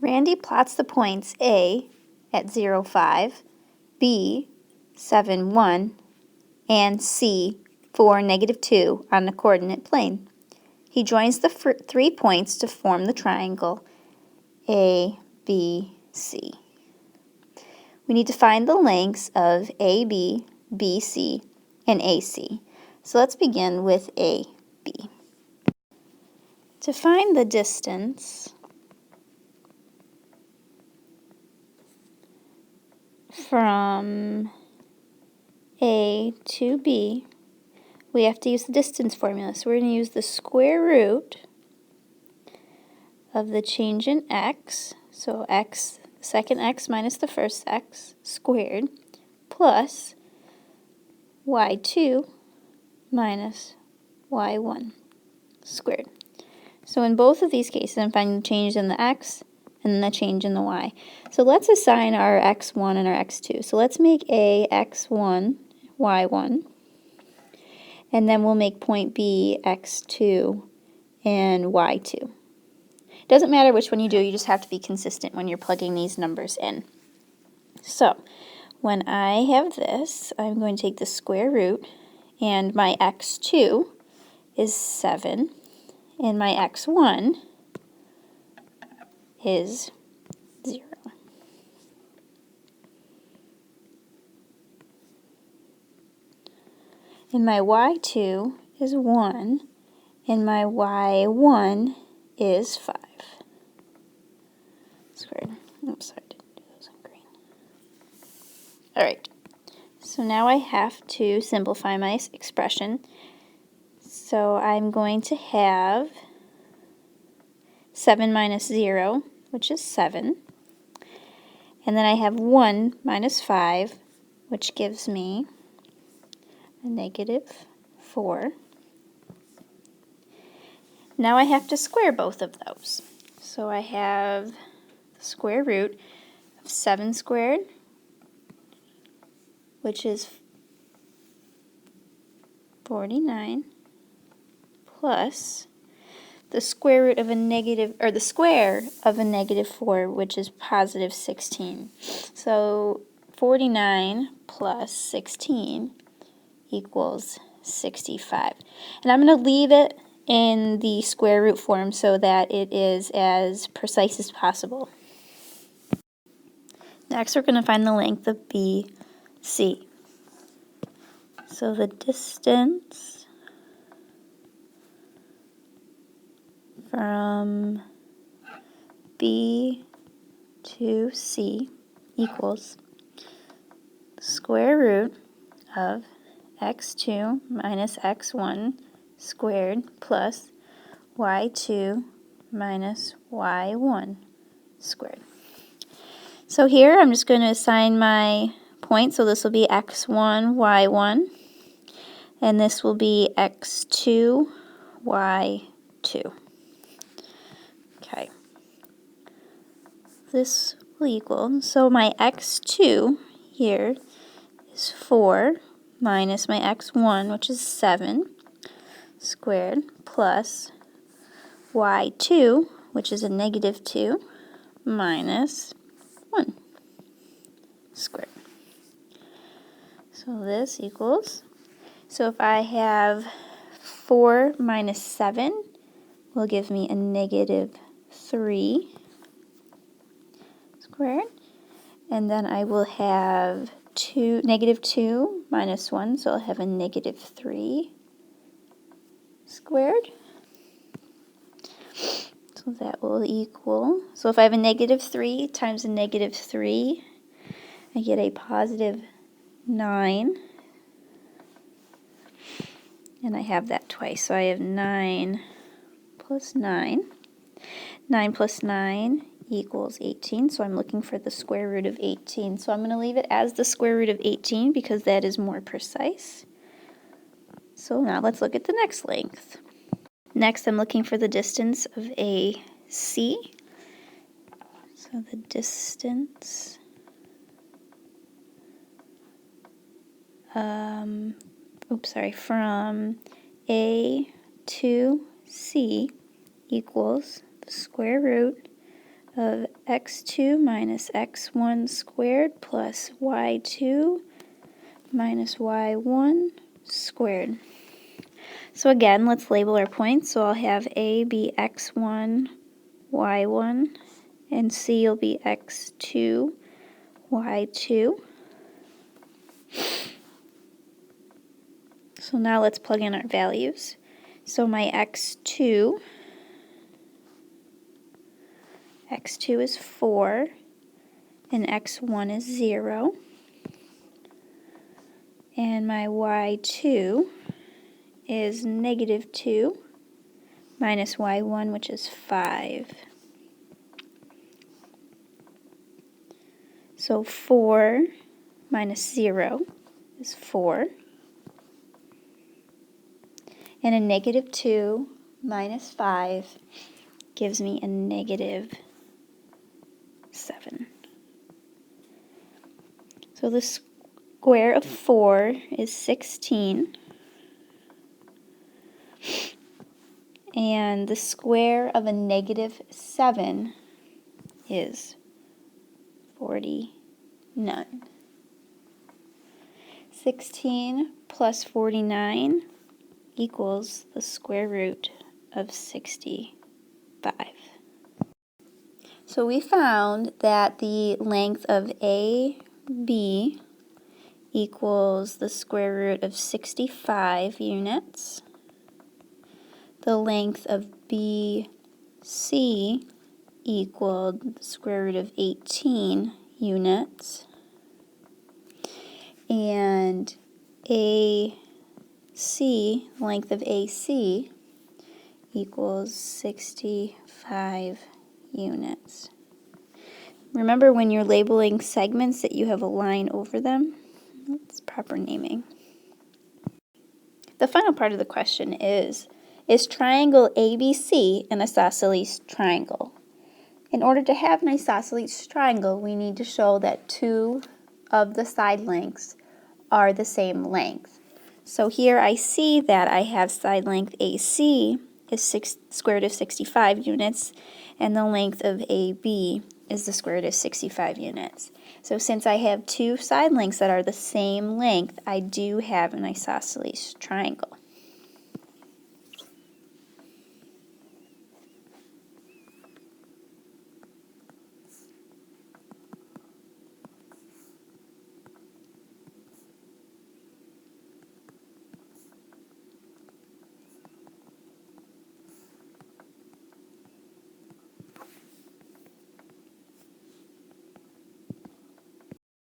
Randy plots the points A at 0, 5, B, 7, 1, and C, 4, negative 2 on the coordinate plane. He joins the 3 points to form the triangle A, B, C. We need to find the lengths of AB, BC, and AC. So let's begin with AB. To find the distance from A to B, we have to use the distance formula. So we're going to use the square root of the change in x, so x, second x minus the first x squared, plus y2 minus y1 squared. So in both of these cases, I'm finding the change in the x and then the change in the y. So let's assign our x1 and our x2. So let's make A x1, y1, and then we'll make point B x2 and y2. Doesn't matter which one you do, you just have to be consistent when you're plugging these numbers in. So when I have this, I'm going to take the square root, and my x2 is 7, and my x1 is 0. And my y2 is 1, and my y1 is 5 squared. Oops, sorry, I didn't do those on green. All right, so now I have to simplify my expression. So I'm going to have 7 minus 0, which is 7. And then I have 1 minus 5, which gives me a negative 4. Now I have to square both of those. So I have the square root of 7 squared, which is 49, plus the square root of a negative, or the square of a negative 4, which is positive 16. So 49 plus 16 equals 65. And I'm going to leave it in the square root form so that it is as precise as possible. Next, we're going to find the length of BC. So the distance from B to C equals the square root of x2 minus x1 squared plus y2 minus y1 squared. So here I'm just going to assign my point. So this will be x1, y1, and this will be x2, y2. Okay. This will equal, so my x2 here is 4 minus my x1, which is 7 squared, plus y2, which is a negative 2, minus 1 squared. So this equals, so if I have 4 minus 7 will give me a negative 3 squared, and then I will have negative 2 minus 1, so I'll have a negative 3 squared. So that will equal, so if I have a negative 3 times a negative 3, I get a positive 9. And I have that twice, so I have 9 plus 9. 9 plus 9 equals 18, so I'm looking for the square root of 18. So I'm going to leave it as the square root of 18 because that is more precise. So now let's look at the next length. Next, I'm looking for the distance of AC. So the distance from A to C equals the square root of x2 minus x1 squared plus y2 minus y1 squared. So again, let's label our points. So I'll have A be x1, y1, and C will be x2, y2. So now let's plug in our values. So my x2 is 4, and x1 is 0. And my y2 is negative 2 minus y1, which is 5. So 4 minus 0 is 4. And a negative 2 minus 5 gives me a negative 7. So the square of 4 is 16. And the square of a negative 7 is 49. 16 plus 49 equals the square root of 65. So we found that the length of AB equals the square root of 65 units. The length of BC equaled the square root of 18 units. And AC, length of AC, equals 65 units. Remember when you're labeling segments that you have a line over them? That's proper naming. The final part of the question is triangle ABC an isosceles triangle? In order to have an isosceles triangle, we need to show that two of the side lengths are the same length. So here I see that I have side length AC is square root of 65 units, and the length of AB is the square root of 65 units. So since I have two side lengths that are the same length, I do have an isosceles triangle.